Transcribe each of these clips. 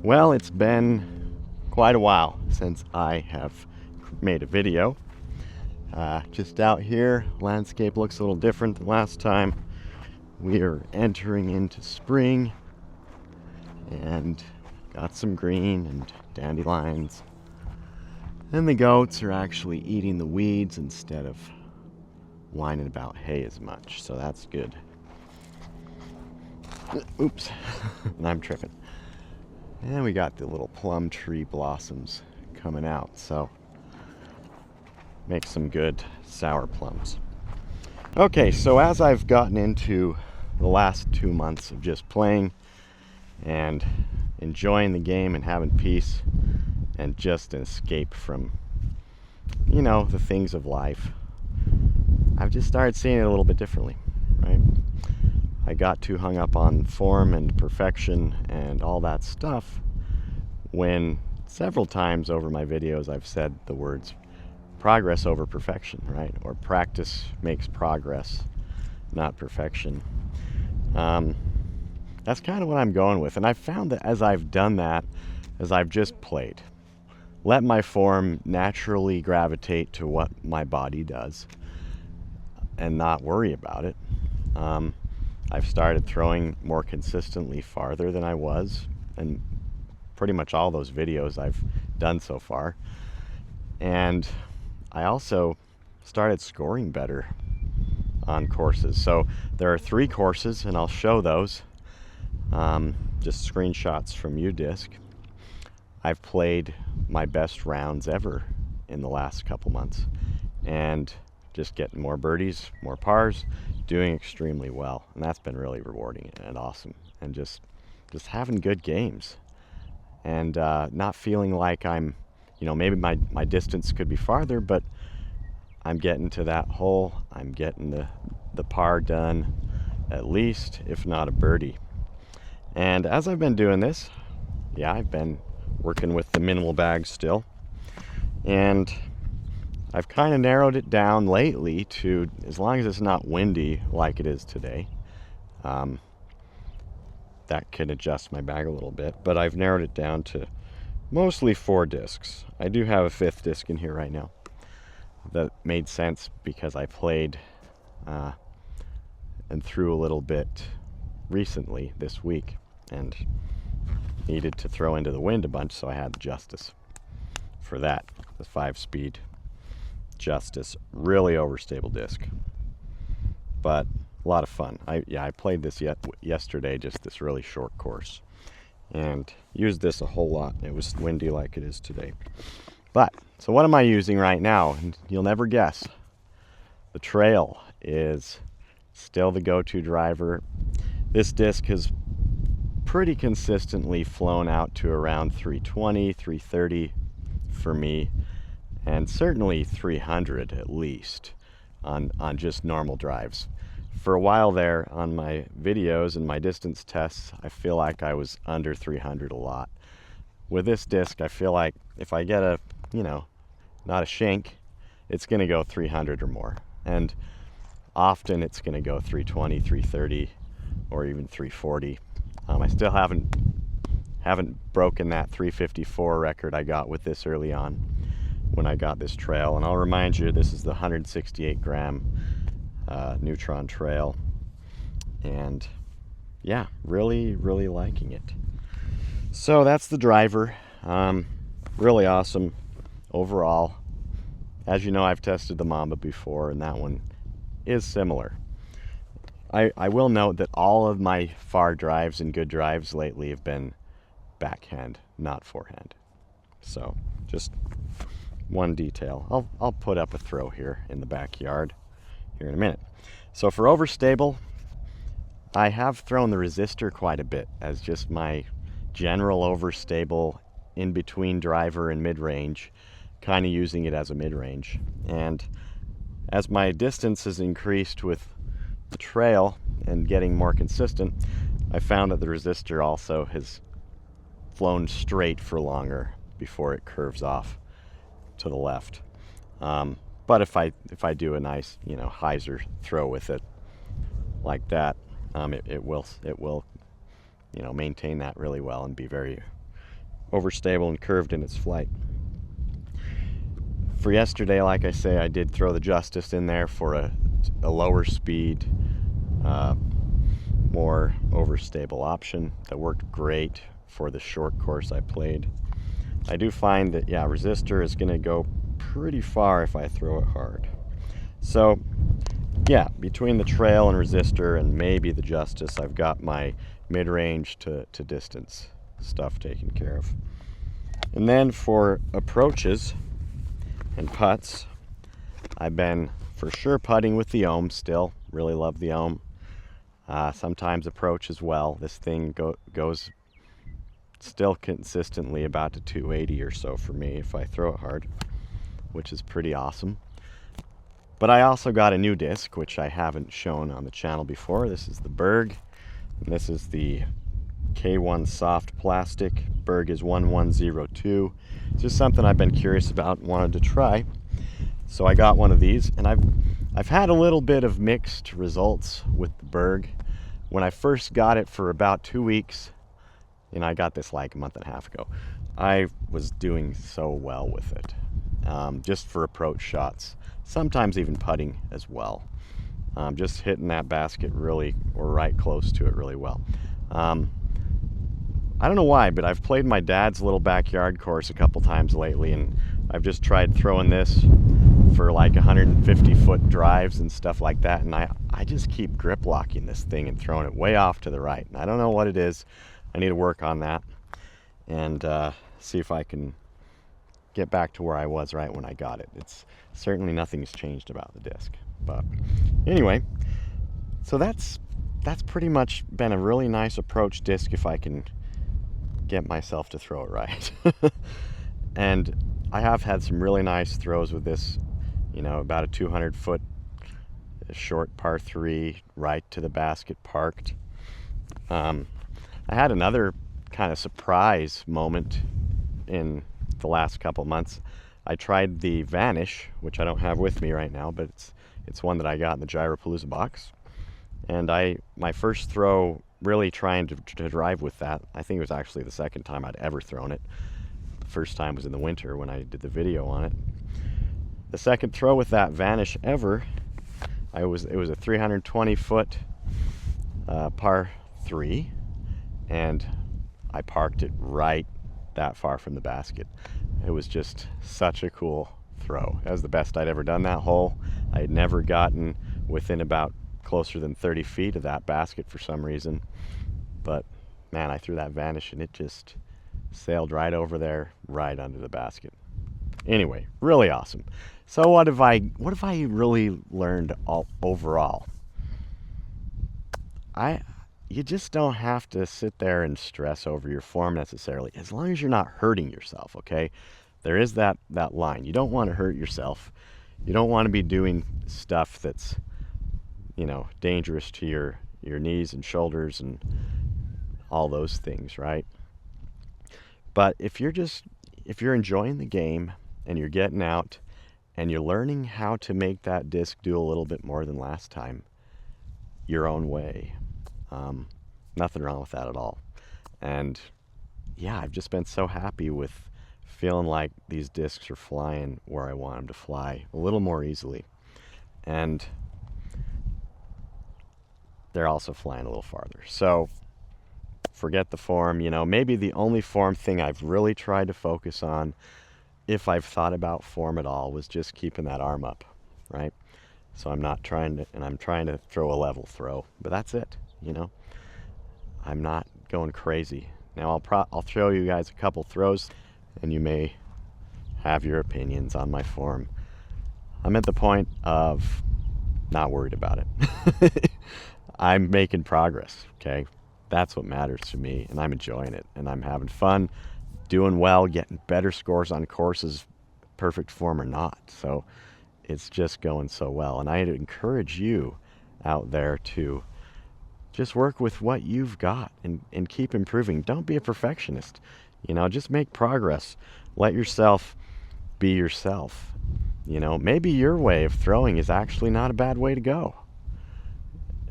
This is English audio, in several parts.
Well, it's been quite a while since I have made a video. Just out here, landscape looks a little different than last time. We are entering into spring and got some green and dandelions. And the goats are actually eating the weeds instead of whining about hay as much, so that's good. Oops, I'm tripping. And we got the little plum tree blossoms coming out, so make some good sour plums. Okay, so as I've gotten into the last 2 months of just playing and enjoying the game and having peace and just an escape from, the things of life, I've just started seeing it a little bit differently, right? I got too hung up on form and perfection and all that stuff when several times over my videos I've said the words progress over perfection, right? Or practice makes progress, not perfection. That's kind of what I'm going with. And I've found that as I've done that, as I've just played, let my form naturally gravitate to what my body does and not worry about it. I've started throwing more consistently farther than I was, and pretty much all those videos I've done so far. And I also started scoring better on courses. So there are 3 courses, and I'll show those. Just screenshots from UDisc. I've played my best rounds ever in the last couple months, and just getting more birdies, more pars, doing extremely well, and that's been really rewarding and awesome. And just having good games, and not feeling like I'm, maybe my distance could be farther, but I'm getting to that hole, I'm getting the par done, at least, if not a birdie. And as I've been doing this, I've been working with the minimal bag still, and I've kind of narrowed it down lately to, as long as it's not windy like it is today, that can adjust my bag a little bit, but I've narrowed it down to mostly 4 discs. I do have a 5th disc in here right now. That made sense because I played and threw a little bit recently this week and needed to throw into the wind a bunch, so I had Justice for that, the 5-speed Justice, really overstable disc, but a lot of fun. I played this yesterday, just this really short course, and used this a whole lot. It was windy like it is today. But so what am I using right now? And you'll never guess. The Trail is still the go-to driver. This disc has pretty consistently flown out to around 320, 330 for me, and certainly 300 at least on just normal drives. For a while there on my videos and my distance tests, I feel like I was under 300 a lot. With this disc, I feel like if I get a, not a shank, it's going to go 300 or more. And often it's going to go 320, 330, or even 340. I still haven't broken that 354 record I got with this early on when I got this Trail. And I'll remind you, this is the 168 gram Neutron Trail, and really liking it. So that's the driver. Really awesome overall. As you know, I've tested the Mamba before, and that one is similar. I will note that all of my far drives and good drives lately have been backhand, not forehand. So just one detail. I'll put up a throw here in the backyard here in a minute. So for Overstable, I have thrown the Resistor quite a bit as just my general Overstable in between driver and mid-range, kind of using it as a mid-range. And as my distance has increased with the Trail and getting more consistent, I found that the Resistor also has flown straight for longer before it curves off to the left. But if I do a nice, hyzer throw with it like that, it will maintain that really well and be very overstable and curved in its flight. For yesterday, like I say, I did throw the Justice in there for a lower speed, more overstable option that worked great for the short course I played. I do find that, yeah, Resistor is going to go pretty far if I throw it hard. So, yeah, between the trail and Resistor and maybe the Justice, I've got my mid-range to distance stuff taken care of. And then for approaches and putts, I've been for sure putting with the ohm still. Really love the ohm. Sometimes approach as well. This thing goes still consistently about to 280 or so for me if I throw it hard, which is pretty awesome. But I also got a new disc, which I haven't shown on the channel before. This is the Berg, and this is the K1 soft plastic. Berg is 1102. It's just something I've been curious about and wanted to try. So I got one of these, and I've had a little bit of mixed results with the Berg. When I first got it for about 2 weeks, and I got this like a month and a half ago, I was doing so well with it, just for approach shots, sometimes even putting as well, just hitting that basket really, or right close to it really well. I don't know why, but I've played my dad's little backyard course a couple times lately, and I've just tried throwing this for like 150-foot drives and stuff like that, and I just keep grip locking this thing and throwing it way off to the right. And I don't know what it is. I need to work on that and see if I can get back to where I was right when I got it. It's certainly nothing's changed about the disc. But anyway, so that's pretty much been a really nice approach disc if I can get myself to throw it right. And I have had some really nice throws with this, you know, about a 200-foot short par 3 right to the basket parked. I had another kind of surprise moment in the last couple months. I tried the Vanish, which I don't have with me right now, but it's one that I got in the Gyropalooza box. And my first throw really trying to drive with that, I think it was actually the second time I'd ever thrown it. The first time was in the winter when I did the video on it. The second throw with that Vanish ever, it was a 320-foot par 3, and I parked it right that far from the basket. It was just such a cool throw. That was the best I'd ever done that hole. I had never gotten within about closer than 30 feet of that basket for some reason, but man, I threw that Vanish and it just sailed right over there, right under the basket. Anyway, really awesome. So what have I really learned overall? You just don't have to sit there and stress over your form necessarily, as long as you're not hurting yourself, okay? There is that line. You don't want to hurt yourself. You don't want to be doing stuff that's, you know, dangerous to your knees and shoulders and all those things, right? But if you're enjoying the game and you're getting out and you're learning how to make that disc do a little bit more than last time, your own way, nothing wrong with that at all. And yeah, I've just been so happy with feeling like these discs are flying where I want them to fly a little more easily. And they're also flying a little farther. So forget the form, you know, maybe the only form thing I've really tried to focus on, if I've thought about form at all, was just keeping that arm up, right? So I'm trying to throw a level throw, but that's it, you know. I'm not going crazy. Now I'll throw you guys a couple throws and you may have your opinions on my form. I'm at the point of not worried about it. I'm making progress, okay? That's what matters to me, and I'm enjoying it, and I'm having fun, doing well, getting better scores on courses, perfect form or not. So it's just going so well, and I'd encourage you out there to just work with what you've got and keep improving. Don't be a perfectionist, you know, just make progress. Let yourself be yourself. You know, maybe your way of throwing is actually not a bad way to go.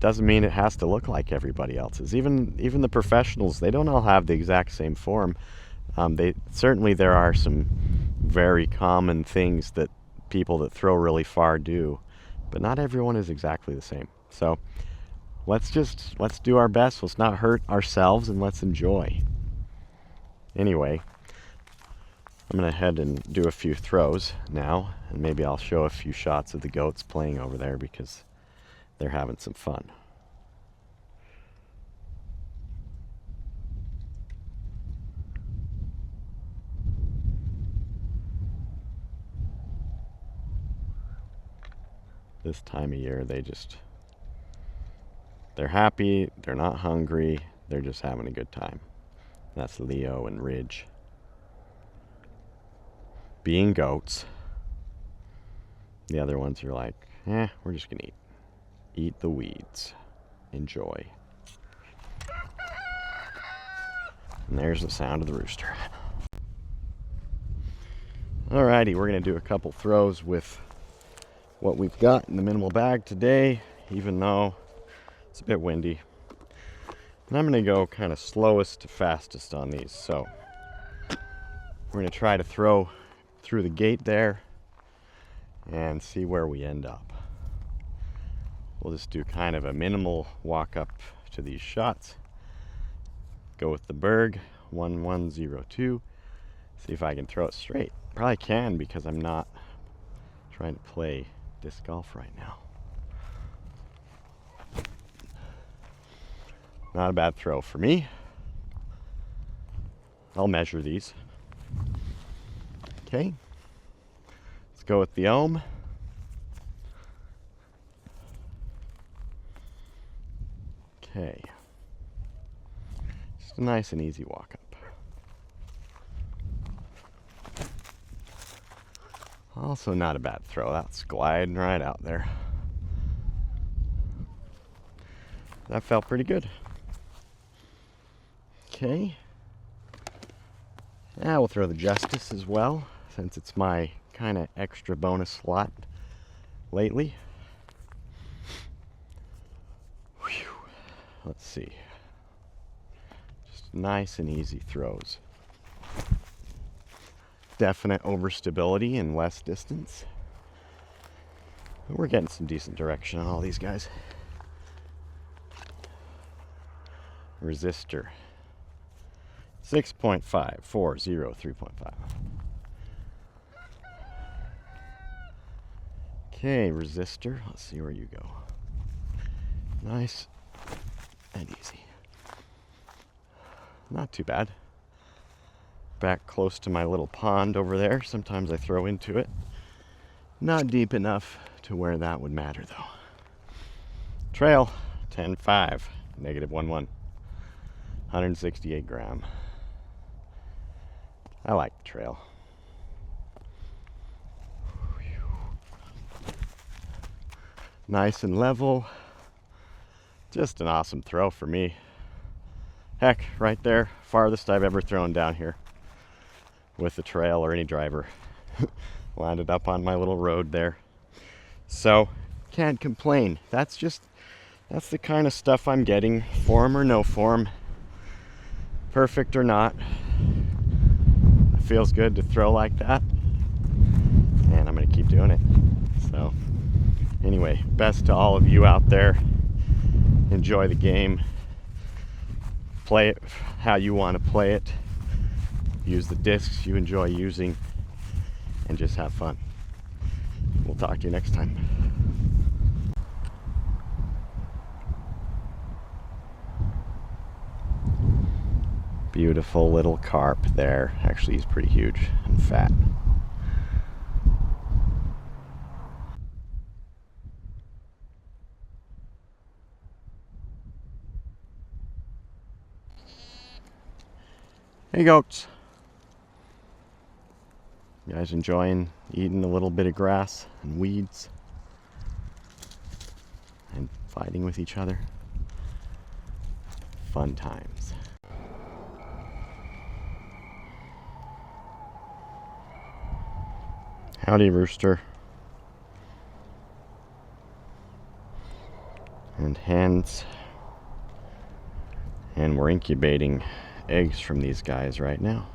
Doesn't mean it has to look like everybody else's. Even the professionals, they don't all have the exact same form. Certainly there are some very common things that people that throw really far do, but not everyone is exactly the same. So let's do our best. Let's not hurt ourselves and let's enjoy. Anyway, I'm gonna head and do a few throws now, and maybe I'll show a few shots of the goats playing over there because they're having some fun. This time of year, they're happy, they're not hungry, they're just having a good time. That's Leo and Ridge. Being goats. The other ones are like, we're just gonna eat the weeds. Enjoy. And there's the sound of the rooster. Alrighty, we're gonna do a couple throws with what we've got in the minimal bag today, even though it's a bit windy. And I'm gonna go kind of slowest to fastest on these. So we're gonna try to throw through the gate there and see where we end up. We'll just do kind of a minimal walk up to these shots. Go with the Berg 1102. See if I can throw it straight. Probably can because I'm not trying to play disc golf right now. Not a bad throw for me. I'll measure these. Okay. Let's go with the ohm. Okay. Just a nice and easy walk up. Also not a bad throw. That's gliding right out there. That felt pretty good. Okay. Now we'll throw the Justice as well, since it's my kind of extra bonus slot lately. Whew. Let's see. Just nice and easy throws. Definite overstability and less distance. We're getting some decent direction on all these guys. Resistor 6.5, 4.0, 3.5. Okay, Resistor. Let's see where you go. Nice and easy. Not too bad. Back close to my little pond over there. Sometimes I throw into it. Not deep enough to where that would matter though. Trail 10.5, -1.1. 168 gram. I like the trail. Nice and level. Just an awesome throw for me. Heck, right there, farthest I've ever thrown down here with the trail or any driver. Landed up on my little road there. So, can't complain. That's the kind of stuff I'm getting, form or no form. Perfect or not. It feels good to throw like that. And I'm gonna keep doing it. So, anyway, best to all of you out there. Enjoy the game. Play it how you want to play it. Use the discs you enjoy using. And just have fun. We'll talk to you next time. Beautiful little carp there. Actually, he's pretty huge and fat. Hey goats. You guys enjoying eating a little bit of grass and weeds and fighting with each other? Fun times. Howdy, rooster. And hens. And we're incubating eggs from these guys right now.